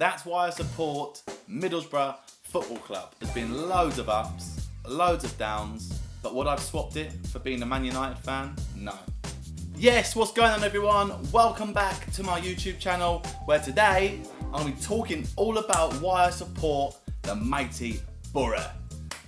That's why I support Middlesbrough Football Club. There's been loads of ups, loads of downs, but would I have swapped it for being a Man United fan? No. Yes, what's going on everyone? Welcome back to my YouTube channel, where today I'm going to be talking all about why I support the mighty Boro.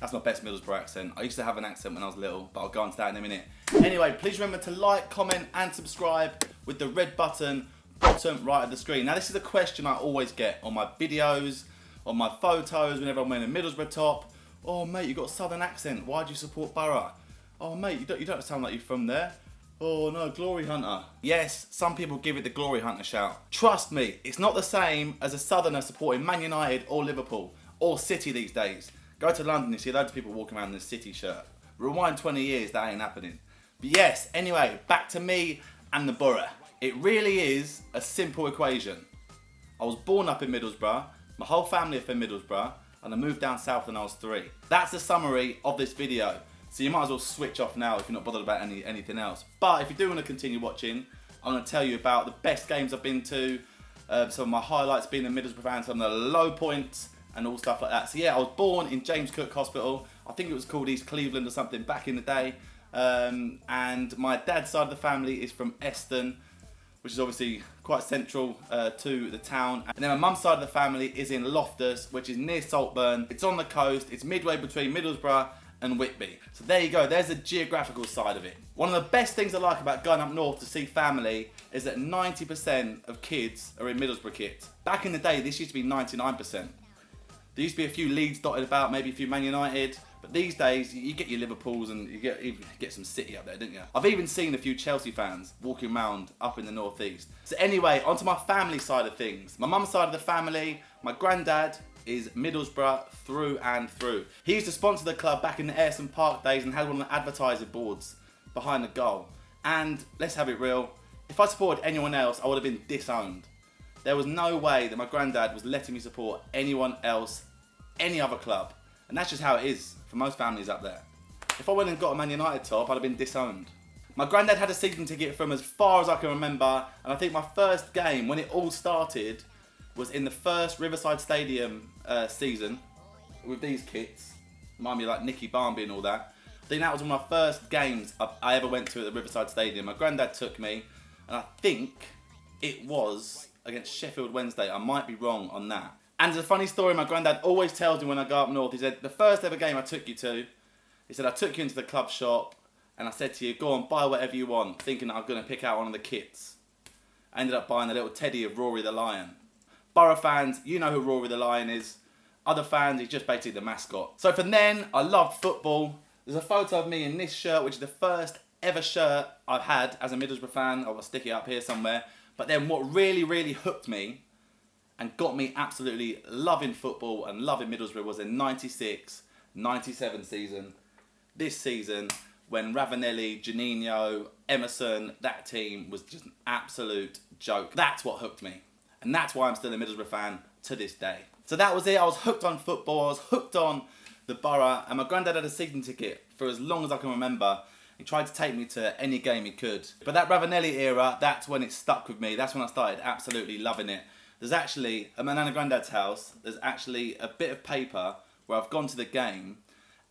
That's my best Middlesbrough accent. I used to have an accent when I was little, but I'll go into that in a minute. Anyway, please remember to like, comment and subscribe with the red button bottom right of the screen. Now this is a question I always get on my videos, on my photos, whenever I'm wearing a Middlesbrough top. Oh mate, you got a southern accent, why do you support Boro? Oh mate, you don't sound like you're from there. Oh no, Glory Hunter. Yes, some people give it the Glory Hunter shout. Trust me, it's not the same as a southerner supporting Man United or Liverpool or City these days. Go to London, you see loads of people walking around in a City shirt. Rewind 20 years, that ain't happening. But yes, anyway, back to me and the Boro. It really is a simple equation. I was born up in Middlesbrough, my whole family are from Middlesbrough, and I moved down south when I was 3. That's the summary of this video. So you might as well switch off now if you're not bothered about anything else. But if you do want to continue watching, I'm going to tell you about the best games I've been to, some of my highlights being a Middlesbrough fan, some of the low points, and all stuff like that. So yeah, I was born in James Cook Hospital. I think it was called East Cleveland or something back in the day. And my dad's side of the family is from Eston, which is obviously quite central to the town. And then my mum's side of the family is in Loftus, which is near Saltburn. It's on the coast. It's midway between Middlesbrough and Whitby. So there you go, there's the geographical side of it. One of the best things I like about going up north to see family is that 90% of kids are in Middlesbrough kit. Back in the day, this used to be 99%. There used to be a few Leeds dotted about, maybe a few Man United, but these days you get your Liverpools and you get some City up there, don't you? I've even seen a few Chelsea fans walking around up in the northeast. So anyway, onto my family side of things. My mum's side of the family, my granddad is Middlesbrough through and through. He used to sponsor the club back in the Ayrton Park days and had one of the advertising boards behind the goal. And let's have it real, if I supported anyone else, I would have been disowned. There was no way that my granddad was letting me support anyone else, any other club. And that's just how it is for most families up there. If I went and got a Man United top, I'd have been disowned. My granddad had a season ticket from as far as I can remember, and I think my first game, when it all started, was in the first Riverside Stadium season with these kits. Remind me of like Nicky Barmby and all that. I think that was one of my first games I ever went to at the Riverside Stadium. My granddad took me, and I think it was against Sheffield Wednesday. I might be wrong on that. And there's a funny story my granddad always tells me when I go up north. He said, the first ever game I took you to, he said, I took you into the club shop and I said to you, go on, buy whatever you want, thinking that I'm going to pick out one of the kits. I ended up buying a little teddy of Rory the Lion. Boro fans, you know who Rory the Lion is. Other fans, he's just basically the mascot. So from then, I loved football. There's a photo of me in this shirt, which is the first ever shirt I've had as a Middlesbrough fan. I'll stick it up here somewhere. But then what really, really hooked me and got me absolutely loving football and loving Middlesbrough was the 96-97 season. This season, when Ravanelli, Janino, Emerson, that team was just an absolute joke. That's what hooked me. And that's why I'm still a Middlesbrough fan to this day. So that was it. I was hooked on football. I was hooked on the Boro. And my granddad had a season ticket for as long as I can remember. He tried to take me to any game he could. But that Ravanelli era, that's when it stuck with me. That's when I started absolutely loving it. There's actually, at my Nana Granddad's house, there's actually a bit of paper where I've gone to the game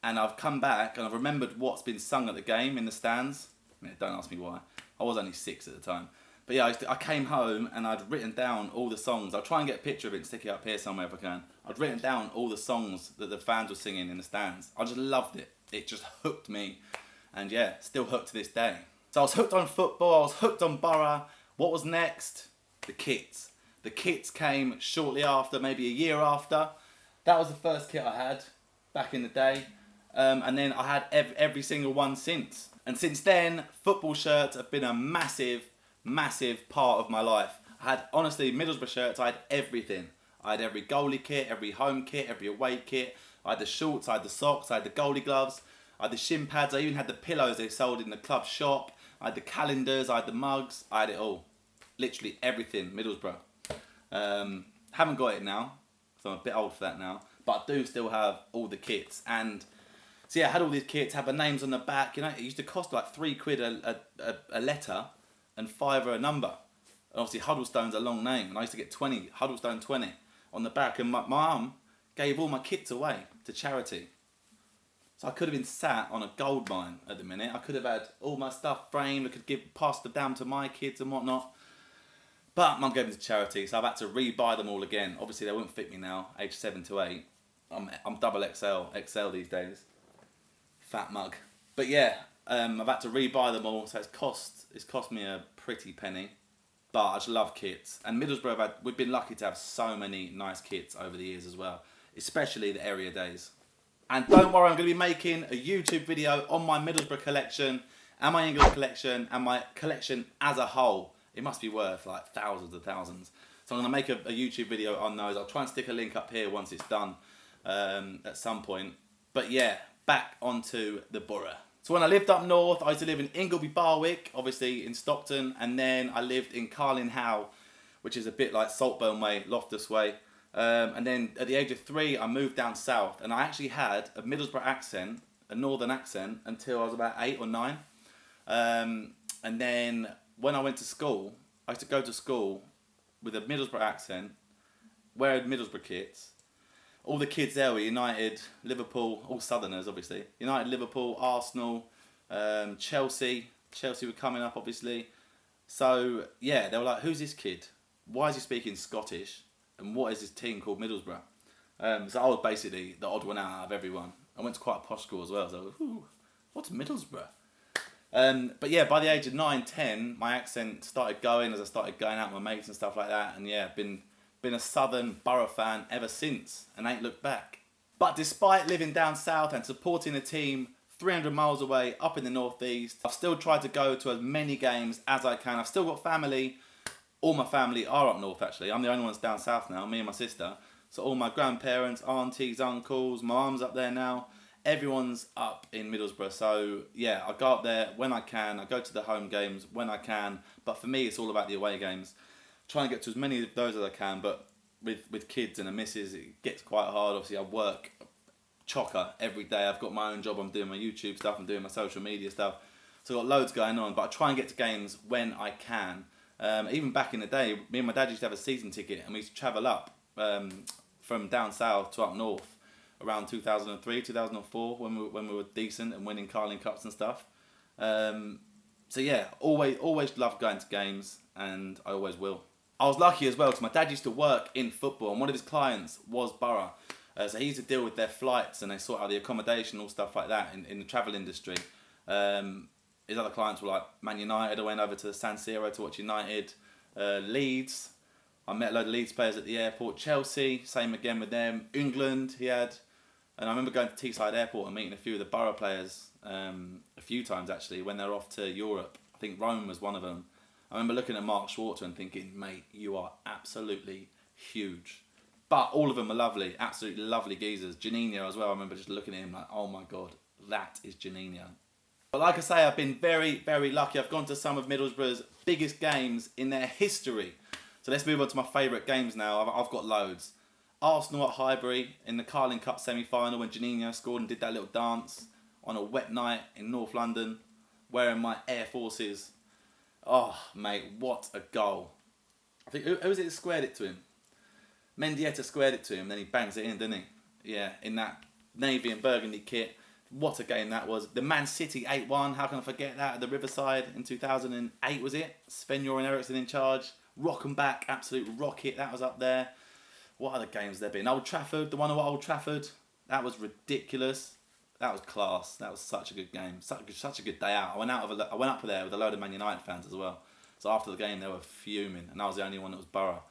and I've come back and I've remembered what's been sung at the game in the stands. I mean, don't ask me why. I was only 6 at the time. But yeah, I came home and I'd written down all the songs. I'll try and get a picture of it and stick it up here somewhere if I can. I'd written down all the songs that the fans were singing in the stands. I just loved it. It just hooked me. And yeah, still hooked to this day. So I was hooked on football, I was hooked on Boro. What was next? The kits. The kits came shortly after, maybe a year after. That was the first kit I had back in the day. And then I had every single one since. And since then, football shirts have been a massive, massive part of my life. I had, honestly, Middlesbrough shirts, I had everything. I had every goalie kit, every home kit, every away kit. I had the shorts, I had the socks, I had the goalie gloves. I had the shin pads, I even had the pillows they sold in the club shop. I had the calendars, I had the mugs, I had it all. Literally everything, Middlesbrough. Haven't got it now, so I'm a bit old for that now, but I do still have all the kits. And so yeah, I had all these kits, had the names on the back. You know, it used to cost like £3 a letter and £5 a number. And obviously Huddlestone's a long name, and I used to get 20, Huddlestone 20 on the back, and my mum gave all my kits away to charity. So I could have been sat on a gold mine at the minute. I could have had all my stuff framed. I could pass them down to my kids and whatnot. But mum gave them to charity, so I've had to re-buy them all again. Obviously, they wouldn't fit me now, age 7 to 8. I'm double XL these days. Fat mug. But yeah, I've had to re-buy them all, so it's cost me a pretty penny. But I just love kits. And Middlesbrough, we've been lucky to have so many nice kits over the years as well, especially the area days. And don't worry, I'm going to be making a YouTube video on my Middlesbrough collection and my England collection and my collection as a whole. It must be worth like thousands of thousands. So I'm going to make a YouTube video on those. I'll try and stick a link up here once it's done at some point. But yeah, back onto the borough. So when I lived up north, I used to live in Ingleby Barwick, obviously in Stockton, and then I lived in Carlin-Howe, which is a bit like Saltburn Way, Loftus Way. And then at the age of 3, I moved down south, and I actually had a Middlesbrough accent, a northern accent, until I was about 8 or 9. And then when I went to school, I used to go to school with a Middlesbrough accent, wearing Middlesbrough kits. All the kids there were United, Liverpool, all Southerners obviously. United, Liverpool, Arsenal, Chelsea. Chelsea were coming up obviously. So yeah, they were like, who's this kid? Why is he speaking Scottish? And what is this team called Middlesbrough? So I was basically the odd one out of everyone. I went to quite a posh school as well, so what's Middlesbrough? But yeah, by the age of 9, 10, my accent started going as I started going out with my mates and stuff like that. And yeah, been a Southern Borough fan ever since and ain't looked back. But despite living down south and supporting a team 300 miles away up in the northeast, I've still tried to go to as many games as I can. I've still got family. All my family are up north actually. I'm the only one that's down south now, me and my sister. So all my grandparents, aunties, uncles, my mum's up there now. Everyone's up in Middlesbrough. So yeah, I go up there when I can. I go to the home games when I can. But for me, it's all about the away games. Try and get to as many of those as I can. But with kids and a missus, it gets quite hard. Obviously, I work chocker every day. I've got my own job. I'm doing my YouTube stuff. I'm doing my social media stuff. So I've got loads going on. But I try and get to games when I can. Even back in the day, me and my dad used to have a season ticket and we used to travel up from down south to up north around 2003, 2004 when we were decent and winning Carling Cups and stuff. So yeah, always loved going to games and I always will. I was lucky as well because my dad used to work in football and one of his clients was Borough. So he used to deal with their flights and they sort out the accommodation, all stuff like that in the travel industry. His other clients were like Man United. I went over to the San Siro to watch United. Leeds, I met a load of Leeds players at the airport. Chelsea, same again with them. England, he had. And I remember going to Teesside Airport and meeting a few of the Borough players a few times actually when they were off to Europe. I think Rome was one of them. I remember looking at Mark Schwarzer and thinking, mate, you are absolutely huge. But all of them are lovely, absolutely lovely geezers. Janino as well, I remember just looking at him like, oh my God, that is Janino. But like I say, I've been very, very lucky. I've gone to some of Middlesbrough's biggest games in their history. So let's move on to my favourite games now. I've got loads. Arsenal at Highbury in the Carling Cup semi-final when Janino scored and did that little dance on a wet night in North London wearing my Air Forces. Oh, mate, what a goal. I think, who was it that squared it to him? Mendieta squared it to him, then he bangs it in, didn't he? Yeah, in that navy and burgundy kit. What a game that was. The Man City 8-1, how can I forget that? At the Riverside in 2008, was it? Sven-Göran Eriksson in charge. Rock and back, absolute rocket, that was up there. What other games there been? Old Trafford, the one at Old Trafford. That was ridiculous. That was class. That was such a good game. Such a good day out. I went up there with a load of Man United fans as well. So after the game, they were fuming. And I was the only one that was Borough.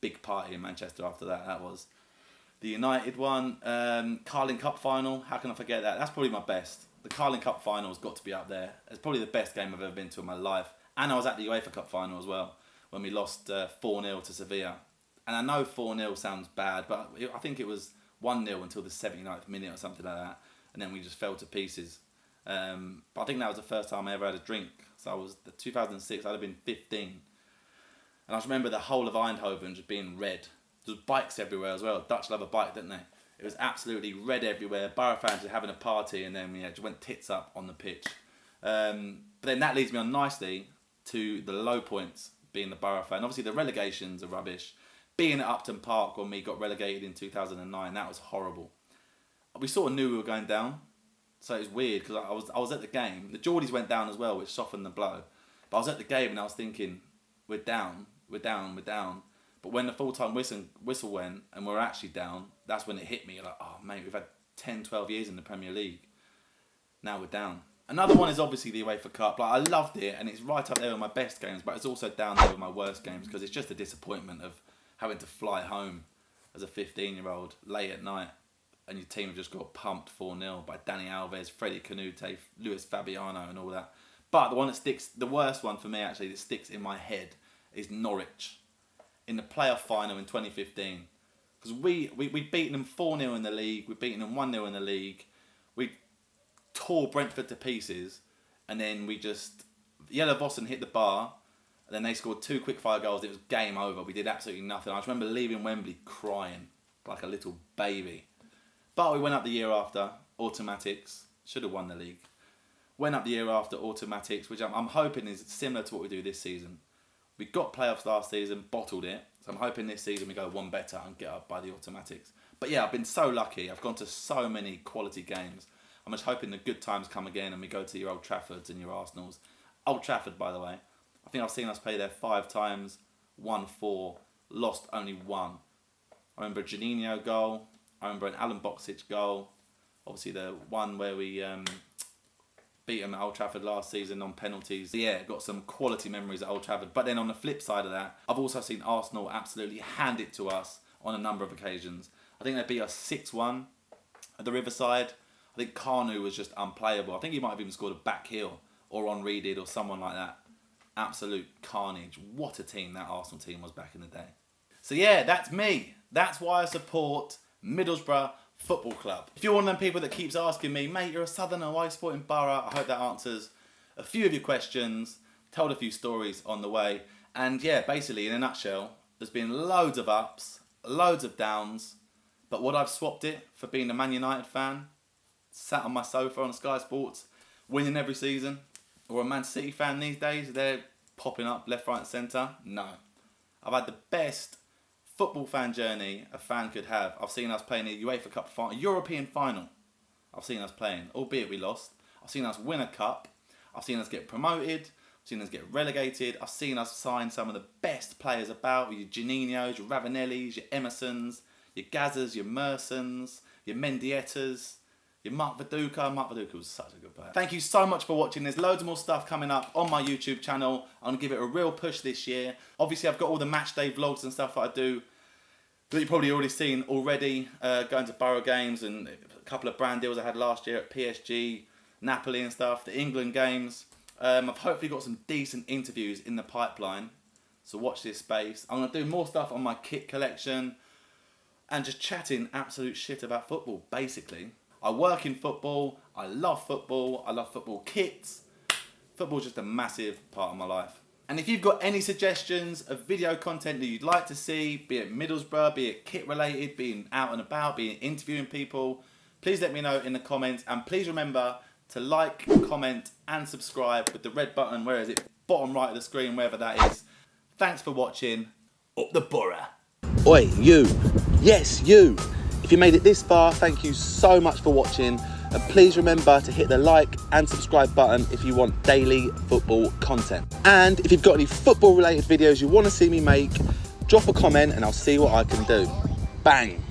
Big party in Manchester after that, that was. The United one, Carling Cup final, how can I forget that? That's probably my best. The Carling Cup final has got to be up there. It's probably the best game I've ever been to in my life. And I was at the UEFA Cup final as well, when we lost 4-0 to Sevilla. And I know 4-0 sounds bad, but I think it was 1-0 until the 79th minute or something like that. And then we just fell to pieces. But I think that was the first time I ever had a drink. So I was, 2006, I'd have been 15. And I just remember the whole of Eindhoven just being red. There was bikes everywhere as well. Dutch love a bike, didn't they? It was absolutely red everywhere. Borough fans were having a party and then just went tits up on the pitch. But then that leads me on nicely to the low points being the Borough fan. Obviously the relegations are rubbish. being at Upton Park when we got relegated in 2009, that was horrible. We sort of knew we were going down, so it was weird because I was at the game. The Geordies went down as well, which softened the blow. But I was at the game and I was thinking, we're down. But when the full-time whistle went and we're actually down, that's when it hit me. Like, oh mate, we've had 10, 12 years in the Premier League. Now we're down. Another one is obviously the UEFA Cup. Like, I loved it and it's right up there with my best games, but it's also down there with my worst games because it's just a disappointment of having to fly home as a 15-year-old late at night and your team have just got pumped 4-0 by Dani Alves, Freddie Canute, Luis Fabiano and all that. But the one that sticks, the worst one for me actually, that sticks in my head is Norwich in the playoff final in 2015. Because we'd beaten them 4-0 in the league, we'd beaten them 1-0 in the league, we tore Brentford to pieces, and then we just, Yellow Vossen hit the bar, and then they scored 2 quick-fire goals, it was game over, we did absolutely nothing. I just remember leaving Wembley crying like a little baby. But we went up the year after, automatics, should have won the league. Went up the year after, automatics, which I'm hoping is similar to what we do this season. We got playoffs last season, bottled it, so I'm hoping this season we go one better and get up by the automatics. But yeah, I've been so lucky, I've gone to so many quality games. I'm just hoping the good times come again and we go to your Old Traffords and your Arsenals. Old Trafford, by the way, I think I've seen us play there 5 times, won 4, lost only 1. I remember a Janino goal, I remember an Alan Boksic goal, obviously the one where we beat them at Old Trafford last season on penalties. Yeah, got some quality memories at Old Trafford. But then on the flip side of that, I've also seen Arsenal absolutely hand it to us on a number of occasions. I think they beat us 6-1 at the Riverside. I think Carnu was just unplayable. I think he might have even scored a back heel, or Henry did, or someone like that. Absolute carnage. What a team that Arsenal team was back in the day. So yeah, that's me. That's why I support Middlesbrough Football Club. If you're one of them people that keeps asking me, mate, you're a southerner, why support in Boro? I hope that answers a few of your questions, told a few stories on the way. And yeah, basically, in a nutshell, there's been loads of ups, loads of downs, but what I've swapped it for being a Man United fan, sat on my sofa on Sky Sports, winning every season, or a Man City fan these days, they're popping up left, right and centre. No. I've had the best football fan journey a fan could have. I've seen us playing a UEFA Cup final, European final. I've seen us playing, albeit we lost. I've seen us win a cup. I've seen us get promoted. I've seen us get relegated. I've seen us sign some of the best players about, your Janinios, your Ravanellis, your Emersons, your Gazzas, your Mersons, your Mendiettas, your Mark Viduka. Mark Viduka was such a good player. Thank you so much for watching. There's loads more stuff coming up on my YouTube channel. I'm going to give it a real push this year. Obviously, I've got all the match day vlogs and stuff that I do that you've probably already seen already. Going to Boro games and a couple of brand deals I had last year at PSG, Napoli and stuff. The England games. I've hopefully got some decent interviews in the pipeline. So watch this space. I'm going to do more stuff on my kit collection. And just chatting absolute shit about football, basically. I work in football, I love football kits. Football's just a massive part of my life. And if you've got any suggestions of video content that you'd like to see, be it Middlesbrough, be it kit related, being out and about, be it interviewing people, please let me know in the comments. And please remember to like, comment and subscribe with the red button, where is it? Bottom right of the screen, wherever that is. Thanks for watching. Up the Boro. Oi, you. Yes, you. If you made it this far, thank you so much for watching. And please remember to hit the like and subscribe button if you want daily football content. And if you've got any football related videos you want to see me make, drop a comment and I'll see what I can do. Bang.